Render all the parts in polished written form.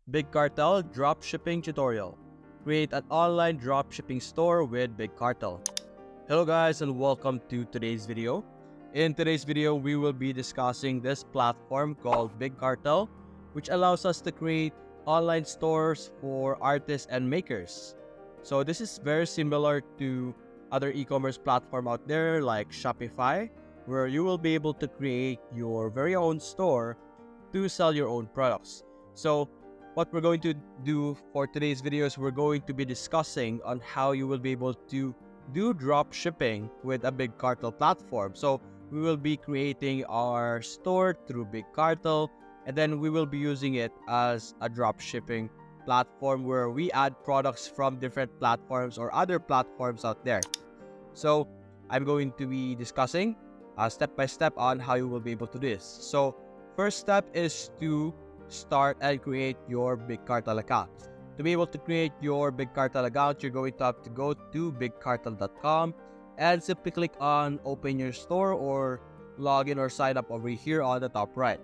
Big Cartel Dropshipping Tutorial. Create an online dropshipping store with Big Cartel. Hello guys and welcome to today's video. In today's video, we will be discussing this platform called Big Cartel, which allows us to create online stores for artists and makers. So this is very similar to other e-commerce platform out there like Shopify, where you will be able to create your very own store to sell your own products. So what we're going to do for today's video is we're going to be discussing on how you will be able to do drop shipping with a Big Cartel platform. So we will be creating our store through Big Cartel, and then we will be using it as a drop shipping platform where we add products from different platforms or other platforms out there. So I'm going to be discussing step by step on how you will be able to do this. So first step is to start and create your Big Cartel account. To be able to create your Big Cartel account, you're going to have to go to bigcartel.com and simply click on open your store or log in or sign up over here on the top right.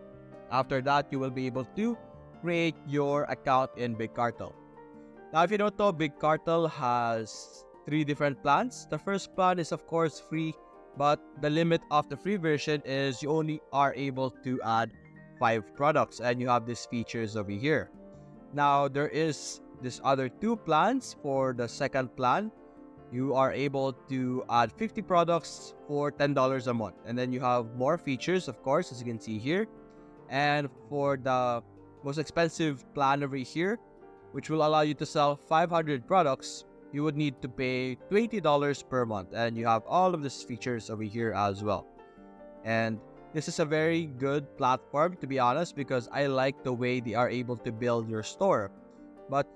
After that, you will be able to create your account in Big Cartel. Now, if you don't know, Big Cartel has 3 different plans. The first plan is of course free, but the limit of the free version is you only are able to add 5 products, and you have these features over here. Now there is this other 2 plans. For the second plan, you are able to add 50 products for $10 a month, and then you have more features, of course, as you can see here. And for the most expensive plan over here, which will allow you to sell 500 products, you would need to pay $20 per month, and you have all of these features over here as well. And this is a very good platform, to be honest, because I like the way they are able to build your store. But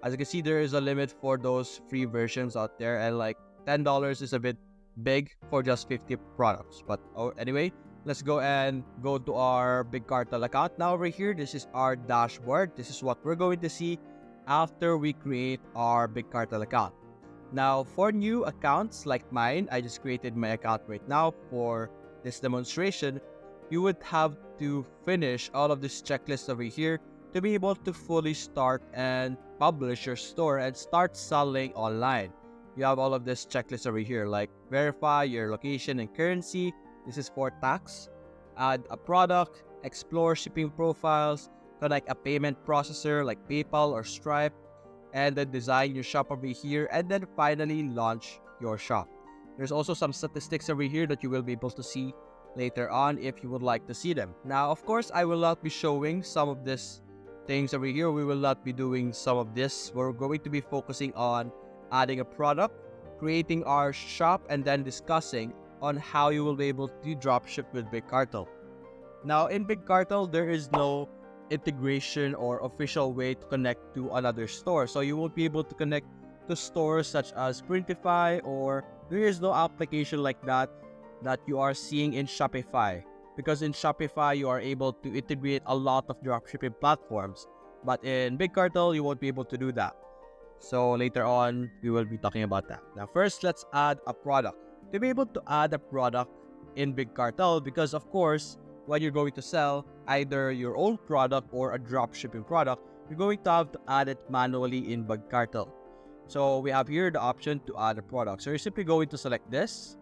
as you can see, there is a limit for those free versions out there, and like $10 is a bit big for just 50 products. But anyway, let's go to our Big Cartel account. Now over here, this is our dashboard. This is what we're going to see after we create our Big Cartel account. Now for new accounts like mine, I just created my account right now for this demonstration. You would have to finish all of this checklist over here to be able to fully start and publish your store and start selling online. You have all of this checklist over here, like verify your location and currency. This is for tax. Add a product, explore shipping profiles, connect a payment processor like PayPal or Stripe, and then design your shop over here, and then finally launch your shop. There's also some statistics over here that you will be able to see later on if you would like to see them. Now, of course, I will not be showing some of these things over here. We will not be doing some of this. We're going to be focusing on adding a product, creating our shop, and then discussing on how you will be able to dropship with Big Cartel. Now, in Big Cartel, there is no integration or official way to connect to another store. So you won't be able to connect to stores such as Printify, or there is no application like that you are seeing in Shopify, because in Shopify you are able to integrate a lot of dropshipping platforms, but in Big Cartel you won't be able to do that. So later on we will be talking about that. Now first, let's add a product. To be able to add a product in Big Cartel, because of course when you're going to sell either your own product or a dropshipping product, you're going to have to add it manually in Big Cartel. So we have here the option to add a product. So you're simply going to select this,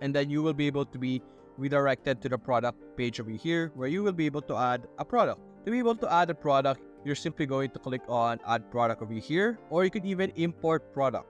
and then you will be able to be redirected to the product page over here where you will be able to add a product. To be able to add a product, you're simply going to click on add product over here, or you could even import product.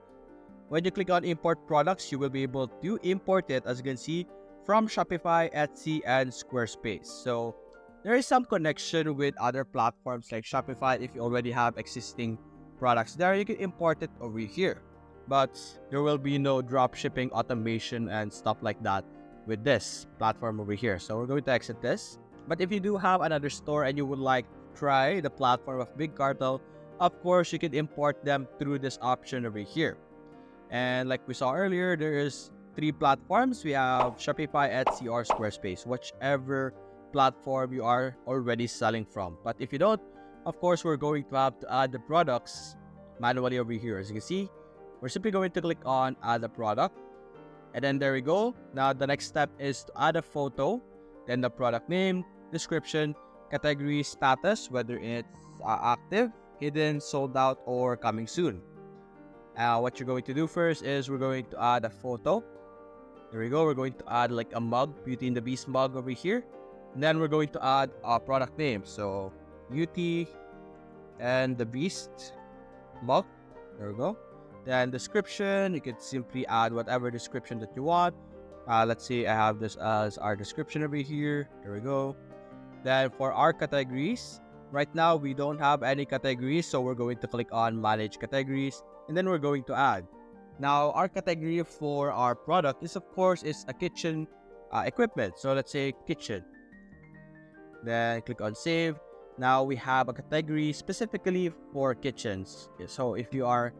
When you click on import products, you will be able to import it, as you can see, from Shopify, Etsy, and Squarespace. So there is some connection with other platforms like Shopify. If you already have existing products there, you can import it over here, but there will be no drop shipping automation and stuff like that with this platform over here. So we're going to exit this. But if you do have another store and you would like to try the platform of Big Cartel, of course you can import them through this option over here. And like we saw earlier, there is 3 platforms. We have Shopify, Etsy, or Squarespace, whichever platform you are already selling from. But if you don't, of course, we're going to have to add the products manually over here. As you can see, we're simply going to click on add a product, and then there we go. Now the next step is to add a photo, then the product name, description, category, status, whether it's active, hidden, sold out, or coming soon. What you're going to do first is we're going to add a photo. There we go. We're going to add like a mug, Beauty and the Beast mug over here. And then we're going to add a product name. So Beauty and the Beast mug. There we go. Then description, you could simply add whatever description that you want. Let's say I have this as our description over here. There we go. Then for our categories, right now we don't have any categories, so we're going to click on manage categories, and then we're going to add. Now our category for our product is, of course, is a kitchen equipment. So let's say kitchen. Then click on save. Now we have a category specifically for kitchens. So if you are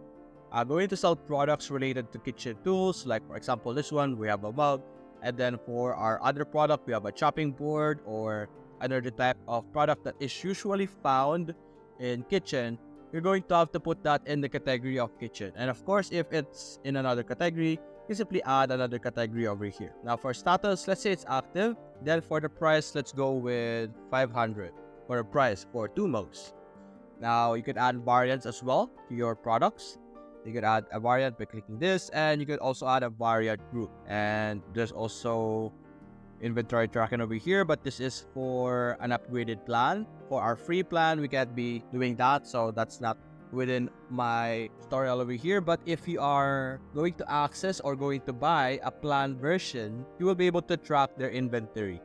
going to sell products related to kitchen tools, like for example this one, we have a mug. And then for our other product, we have a chopping board or another type of product that is usually found in kitchen. You're going to have to put that in the category of kitchen. And of course, if it's in another category, you simply add another category over here. Now for status, let's say it's active. Then for the price, let's go with 500 for the price for 2 mugs. Now you could add variants as well to your products. You could add a variant by clicking this, and you could also add a variant group. And there's also inventory tracking over here, but this is for an upgraded plan. For our free plan, we can't be doing that, so that's not within my tutorial over here. But if you are going to access or going to buy a plan version, you will be able to track their inventory.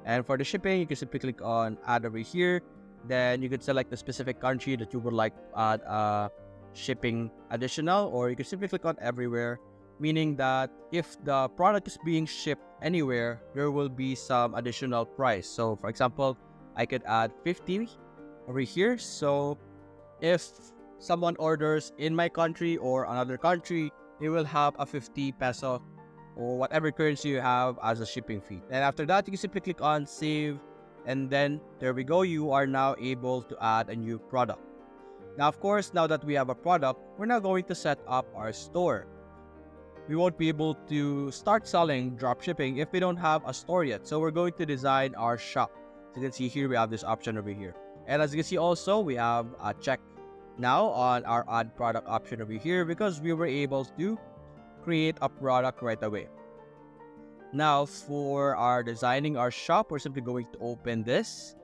And for the shipping, you can simply click on add over here. Then you can select the specific country that you would like to add shipping additional, or you can simply click on everywhere, meaning that if the product is being shipped anywhere, there will be some additional price. So for example, I could add 50 over here. So if someone orders in my country or another country, they will have a 50 peso or whatever currency you have as a shipping fee. And after that, you can simply click on save, and then there we go. You are now able to add a new product. Now, of course, now that we have a product, we're now going to set up our store. We won't be able to start selling dropshipping if we don't have a store yet. So we're going to design our shop. As you can see here, we have this option over here. And as you can see also, we have a check now on our add product option over here because we were able to create a product right away. Now for our designing our shop, we're simply going to open this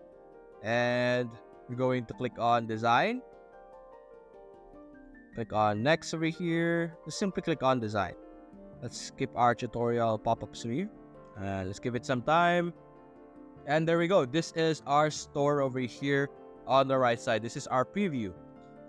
and we're going to click on design. Click on next over here. Just simply click on design. Let's skip our tutorial pop-ups here. Let's give it some time. And there we go. This is our store over here on the right side. This is our preview.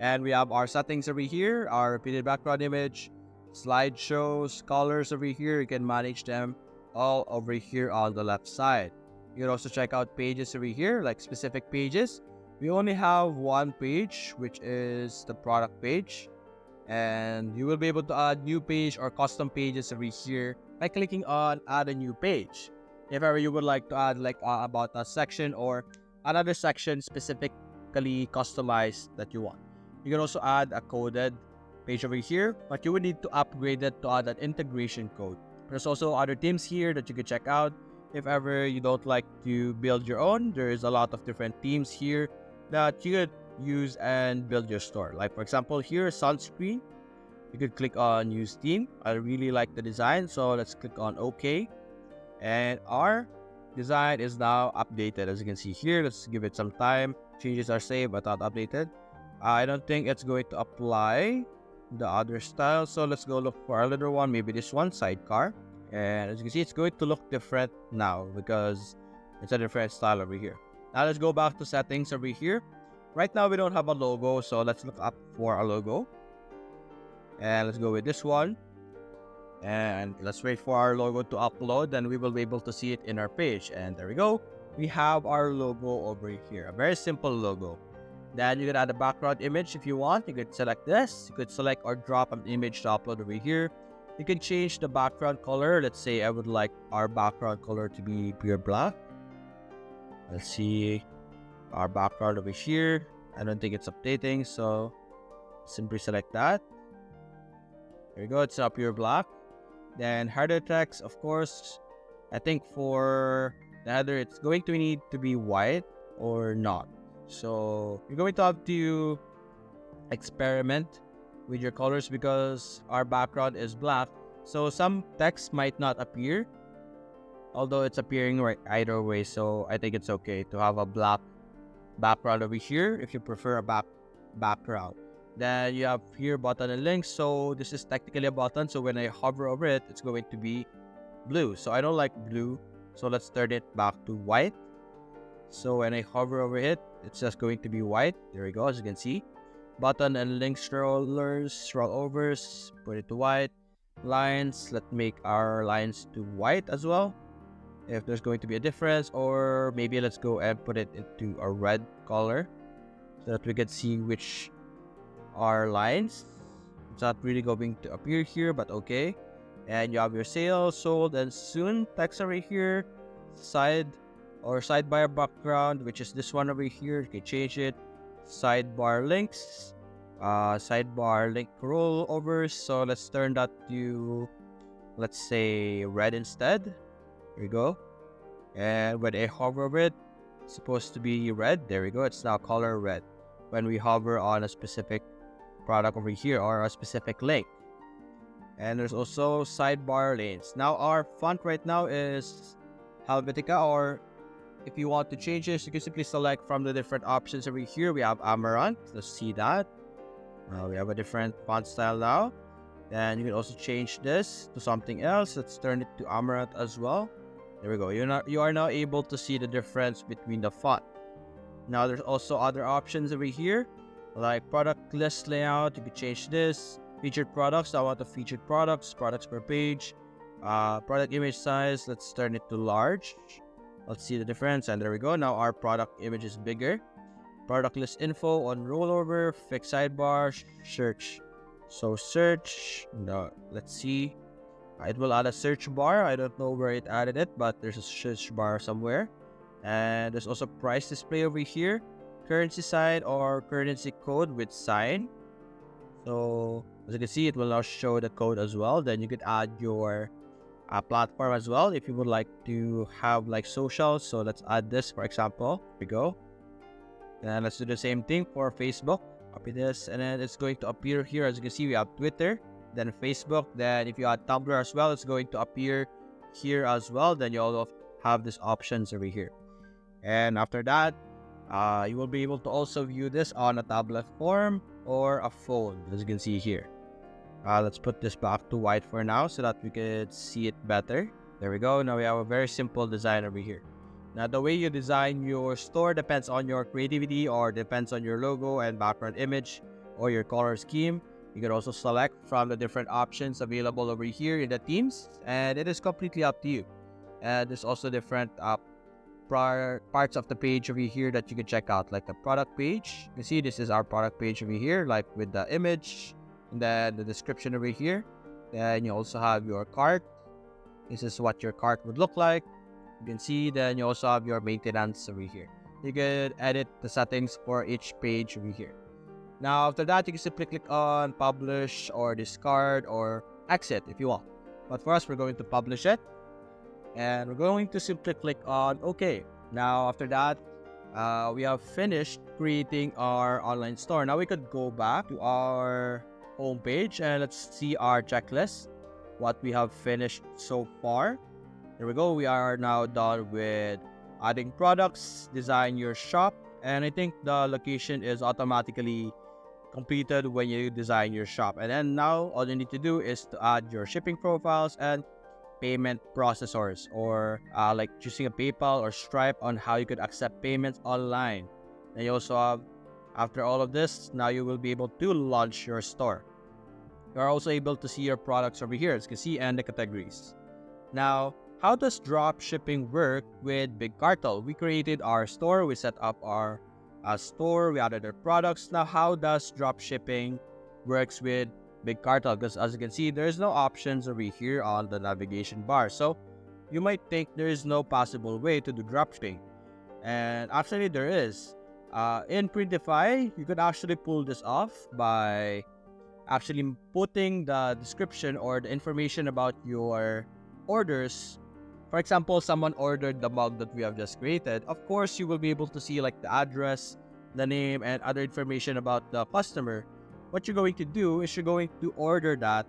And we have our settings over here, our repeated background image, slideshows, colors over here. You can manage them all over here on the left side. You can also check out pages over here, like specific pages. We only have one page, which is the product page. And you will be able to add new page or custom pages over here by clicking on add a new page. If ever you would like to add like about a section or another section specifically customized that you want. You can also add a coded page over here, but you would need to upgrade it to add an integration code. There's also other themes here that you can check out. If ever you don't like to build your own, there's a lot of different themes here that you could use and build your store. Like for example here, sunscreen. You could click on use theme. I really like the design, so let's click on OK. And our design is now updated. As you can see here, let's give it some time. Changes are saved but not updated. I don't think it's going to apply the other style, so let's go look for another one. Maybe this one, sidecar. And as you can see, it's going to look different now because it's a different style over here. Now let's go back to settings over here. Right now we don't have a logo, so let's look up for a logo. And let's go with this one. And let's wait for our logo to upload, and we will be able to see it in our page. And there we go. We have our logo over here. A very simple logo. Then you can add a background image if you want. You could select this. You could select or drop an image to upload over here. You can change the background color. Let's say I would like our background color to be pure black. Let's see our background over here. I don't think it's updating, so simply select that. There you go. It's up pure black. Then header text, of course. I think for the header, it's going to need to be white or not. So you're going to have to experiment with your colors because our background is black. So some text might not appear, although it's appearing right either way. So I think it's okay to have a black background over here if you prefer a background. Then you have here button and links. So this is technically a button. So when I hover over it, it's going to be blue. So I don't like blue. So let's turn it back to white. So when I hover over it, it's just going to be white. There we go, as you can see. Button and link scrollers, scroll overs, put it to white. Lines, let's make our lines to white as well, if there's going to be a difference. Or maybe let's go and put it into a red color so that we can see which are lines. It's not really going to appear here, but okay. And you have your sales, sold, and soon text over here. Side or sidebar background, which is this one over here. You can change it. Sidebar links, sidebar link rollovers. So let's turn that to, let's say, red instead. There we go. And when I hover over it, it's supposed to be red. There we go. It's now color red when we hover on a specific product over here or a specific link. And there's also sidebar lanes. Now our font right now is Helvetica, or if you want to change this, you can simply select from the different options over here. We have Amaranth. Let's see that. We have a different font style now. Then you can also change this to something else. Let's turn it to Amaranth as well. There we go. You are now able to see the difference between the font. Now there's also other options over here, like product list layout. You can change this. Featured products. I want the featured products per page. Product image size. Let's turn it to large. Let's see the difference, and there we go. Now our product image is bigger. Product list info on rollover, fixed sidebar, search. So search, no, let's see. It will add a search bar. I don't know where it added it, but there's a search bar somewhere. And there's also price display over here. Currency side or currency code with sign. So as you can see, it will now show the code as well. Then you could add your platform as well if you would like to have like social. So let's add this, for example. Here we go. And let's do the same thing for Facebook. Copy this, and then it's going to appear here. As you can see, we have Twitter, then Facebook. Then if you add Tumblr as well, it's going to appear here as well. Then you all have these options over here. And after that, you will be able to also view this on a tablet form or a phone, as you can see here. Let's put this back to white for now so that we can see it better. There we go. Now we have a very simple design over here. Now the way you design your store depends on your creativity, or depends on your logo and background image or your color scheme. You can also select from the different options available over here in the themes, and it is completely up to you. And there's also different parts of the page over here that you can check out, like the product page. You see, this is our product page over here, like with the image. And then the description over here. Then you also have your cart. This is what your cart would look like. You can see. Then you also have your maintenance over here. You can edit the settings for each page over here. Now after that, you can simply click on publish or discard or exit if you want. But for us, we're going to publish it. And we're going to simply click on OK. Now after that, we have finished creating our online store. Now we could go back to our home page and let's see our checklist, what we have finished so far. There we go. We are now done with adding products, design your shop, and I think the location is automatically completed when you design your shop. And then now all you need to do is to add your shipping profiles and payment processors, or like choosing a PayPal or Stripe on how you could accept payments online. And you also have, after all of this, now you will be able to launch your store. You are also able to see your products over here, as you can see, and the categories. Now, how does drop shipping work with Big Cartel? We created our store, we set up our store, we added our products. Now, how does drop shipping works with Big Cartel? Because as you can see, there's no options over here on the navigation bar. So you might think there is no possible way to do dropshipping, and actually there is. In Printify, you could actually pull this off by actually putting the description or the information about your orders. For example, someone ordered the mug that we have just created. Of course, you will be able to see like the address, the name, and other information about the customer, what you're going to do is you're going to order that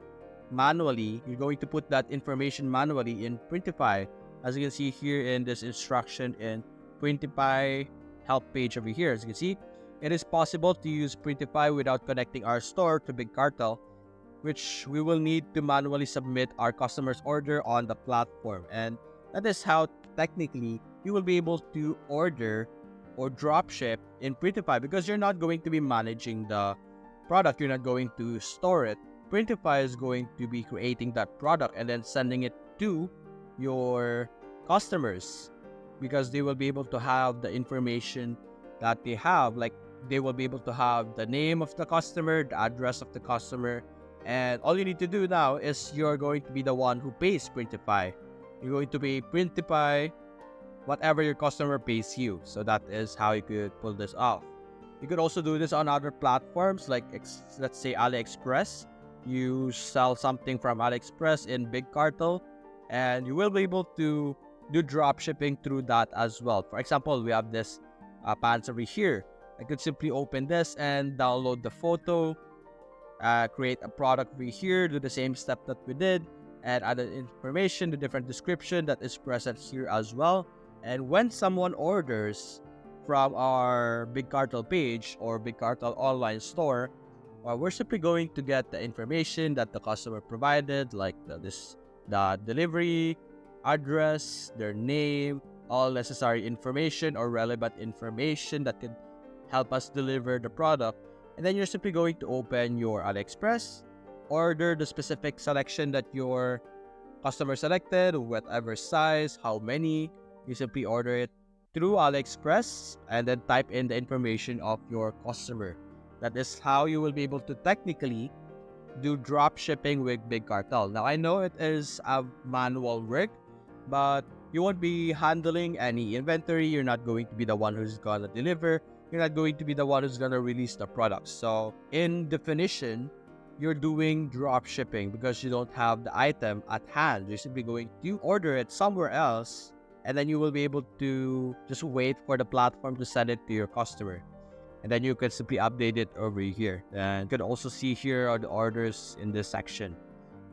manually. You're going to put that information manually in Printify. As you can see here in this instruction in Printify help page over here, as you can see, it is possible to use Printify without connecting our store to Big Cartel, which we will need to manually submit our customer's order on the platform. And that is how technically you will be able to order or dropship in Printify, because you're not going to be managing the product, you're not going to store it. Printify is going to be creating that product and then sending it to your customers, because they will be able to have the information that they have. Like, they will be able to have the name of the customer, the address of the customer, and all you need to do now is you're going to be the one who pays Printify. You're going to pay Printify whatever your customer pays you. So that is how you could pull this off. You could also do this on other platforms like, let's say, AliExpress. You sell something from AliExpress in Big Cartel, and you will be able to do drop shipping through that as well. For example, we have this pants over here. I could simply open this and download the photo, create a product over here, do the same step that we did, and add information, the different description that is present here as well. And when someone orders from our Big Cartel page or Big Cartel online store, we're simply going to get the information that the customer provided, like the delivery address, their name, all necessary information or relevant information that can help us deliver the product. And then you're simply going to open your AliExpress, order the specific selection that your customer selected, whatever size, how many. You simply order it through AliExpress and then type in the information of your customer. That is how you will be able to technically do drop shipping with Big Cartel. Now, I know it is a manual work, but you won't be handling any inventory. You're not going to be the one who's gonna deliver. You're not going to be the one who's gonna release the product. So in definition, you're doing drop shipping because you don't have the item at hand. You're simply going to order it somewhere else, and then you will be able to just wait for the platform to send it to your customer. And then you can simply update it over here. And you can also see here are the orders in this section.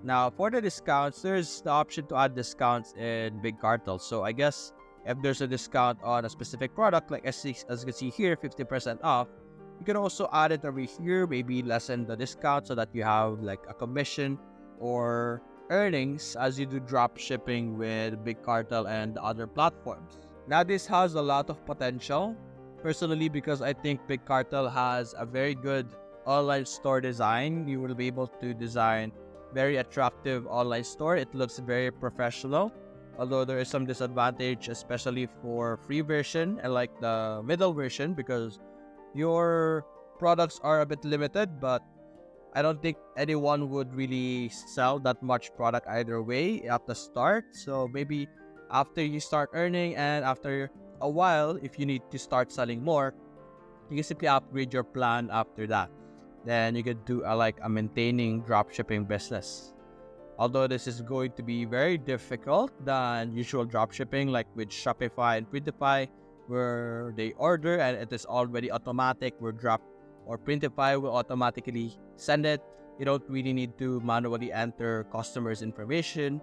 Now, for the discounts, there's the option to add discounts in Big Cartel. So I guess if there's a discount on a specific product, like as you can see here, 50% off, you can also add it over here, maybe lessen the discount so that you have like a commission or earnings as you do drop shipping with Big Cartel and other platforms. Now, this has a lot of potential, personally, because I think Big Cartel has a very good online store design. You will be able to design very attractive online store. It looks very professional, although there is some disadvantage, especially for free version and like the middle version, because your products are a bit limited. But I don't think anyone would really sell that much product either way at the start. So maybe after you start earning and after a while, if you need to start selling more, you can simply upgrade your plan after that. Then you can do a maintaining dropshipping business. Although this is going to be very difficult than usual dropshipping, like with Shopify and Printify, where they order and it is already automatic, where Printify will automatically send it. You don't really need to manually enter customers' information.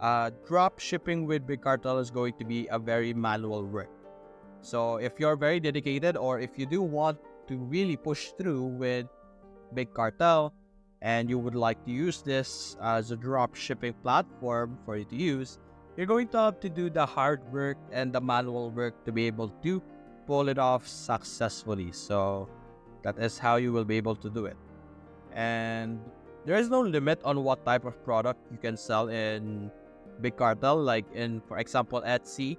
Drop shipping with Big Cartel is going to be a very manual work. So if you're very dedicated, or if you do want to really push through with Big Cartel and you would like to use this as a drop shipping platform for you to use, you're going to have to do the hard work and the manual work to be able to pull it off successfully. So that is how you will be able to do it. And there is no limit on what type of product you can sell in Big Cartel. Like in, for example, Etsy,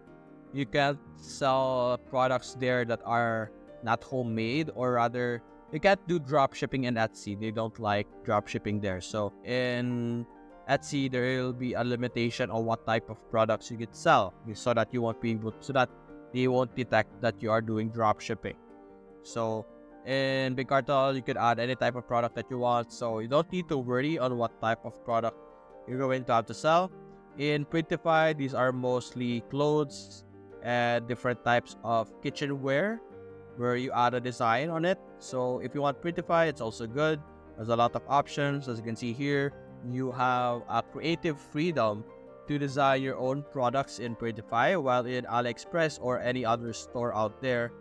you can't sell products there that are not homemade, or rather, you can't do drop shipping in Etsy. They don't like drop shipping there. So in Etsy, there will be a limitation on what type of products you can sell, so that you won't be able, so that they won't detect that you are doing drop shipping. So in Big Cartel, you can add any type of product that you want, so you don't need to worry on what type of product you're going to have to sell. In Printify, these are mostly clothes and different types of kitchenware. where you add a design on it. So if you want Printify, it's also good. There's a lot of options. As you can see here, you have a creative freedom to design your own products in Printify, while in AliExpress or any other store out there,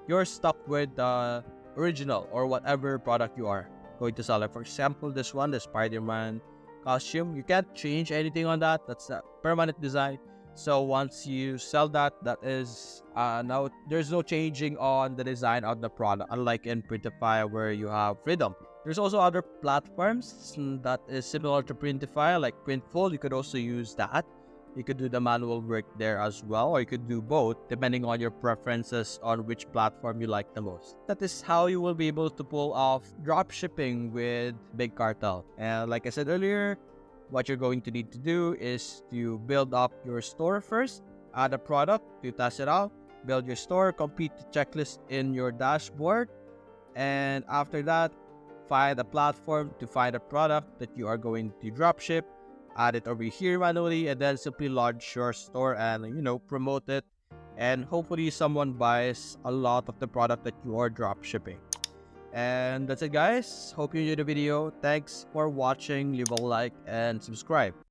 you're stuck with the original or whatever product you are going to sell. Like for example, this one, the Spider-Man costume, you can't change anything on that. That's a permanent design. So once you sell that, that is now there's no changing on the design of the product, unlike in Printify where you have freedom. There's also other platforms that is similar to Printify, like Printful. You could also use that. You could do the manual work there as well, or you could do both depending on your preferences on which platform you like the most. That is how you will be able to pull off drop shipping with Big Cartel. And like I said earlier, what you're going to need to do is to build up your store first, add a product to test it out, build your store, complete the checklist in your dashboard, and after that, find a platform to find a product that you are going to dropship, add it over here manually, and then simply launch your store and promote it, and hopefully someone buys a lot of the product that you are dropshipping. And that's it, guys. Hope you enjoyed the video. Thanks for watching. Leave a like and subscribe.